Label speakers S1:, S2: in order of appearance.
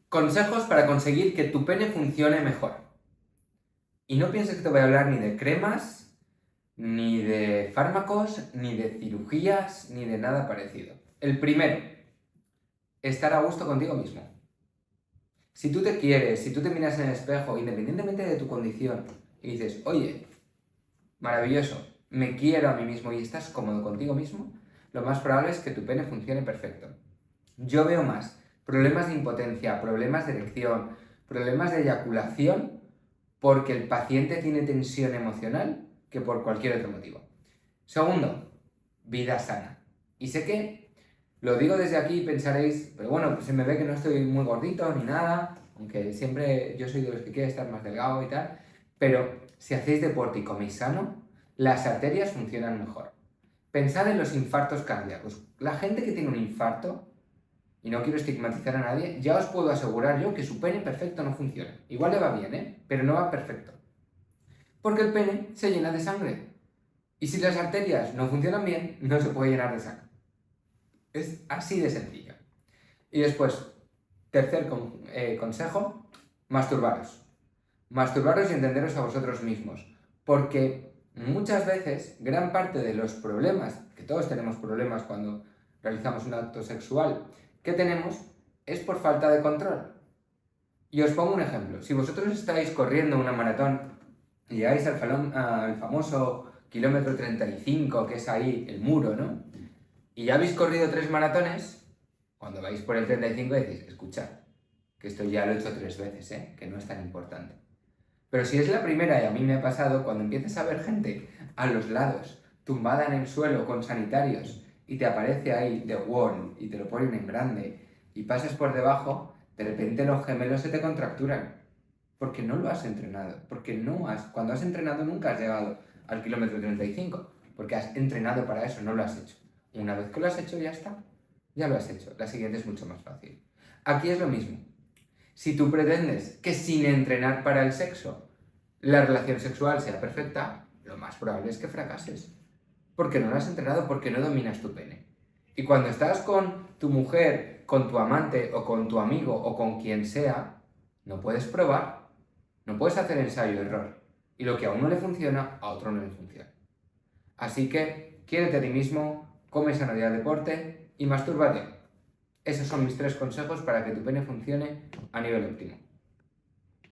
S1: Consejos para conseguir que tu pene funcione mejor. Y no pienses que te voy a hablar ni de cremas, ni de fármacos, ni de cirugías, ni de nada parecido. El primero, estar a gusto contigo mismo. Si tú te quieres, si tú te miras en el espejo, independientemente de tu condición, y dices, oye, maravilloso, me quiero a mí mismo y estás cómodo contigo mismo, lo más probable es que tu pene funcione perfecto. Yo veo más problemas de impotencia, problemas de erección, problemas de eyaculación, porque el paciente tiene tensión emocional que por cualquier otro motivo. Segundo, vida sana. Y sé que lo digo desde aquí y pensaréis, pero bueno, pues se me ve que no estoy muy gordito ni nada, aunque siempre yo soy de los que quiere estar más delgado y tal, pero si hacéis deporte y coméis sano, las arterias funcionan mejor. Pensad en los infartos cardíacos. La gente que tiene un infarto, y no quiero estigmatizar a nadie, ya os puedo asegurar yo que su pene perfecto no funciona. Igual le va bien, pero no va perfecto. Porque el pene se llena de sangre. Y si las arterias no funcionan bien, no se puede llenar de sangre. Es así de sencillo. Y después, tercer consejo, masturbaros. Masturbaros y entenderos a vosotros mismos. Porque muchas veces, gran parte de los problemas, que todos tenemos problemas cuando realizamos un acto sexual, que tenemos es por falta de control. Y os pongo un ejemplo. Si vosotros estáis corriendo una maratón y llegáis al famoso kilómetro 35, que es ahí el muro, ¿no? Y ya habéis corrido 3 maratones, cuando vais por el 35 decís, escuchad, que esto ya lo he hecho 3 veces, que no es tan importante. Pero si es la primera, y a mí me ha pasado, cuando empiezas a ver gente a los lados, tumbada en el suelo con sanitarios, y te aparece ahí The Wall, y te lo ponen en grande, y pasas por debajo, de repente los gemelos se te contracturan. Porque no lo has entrenado. Porque cuando has entrenado nunca has llegado al kilómetro 35. Porque has entrenado para eso, no lo has hecho. Una vez que lo has hecho, ya está. Ya lo has hecho. La siguiente es mucho más fácil. Aquí es lo mismo. Si tú pretendes que sin entrenar para el sexo la relación sexual sea perfecta, lo más probable es que fracases. Porque no lo has entrenado, porque no dominas tu pene. Y cuando estás con tu mujer, con tu amante o con tu amigo o con quien sea, no puedes probar, no puedes hacer ensayo-error. Y lo que a uno le funciona, a otro no le funciona. Así que, quiérete a ti mismo, come sano y haz deporte y mastúrbate. Esos son mis 3 consejos para que tu pene funcione a nivel óptimo.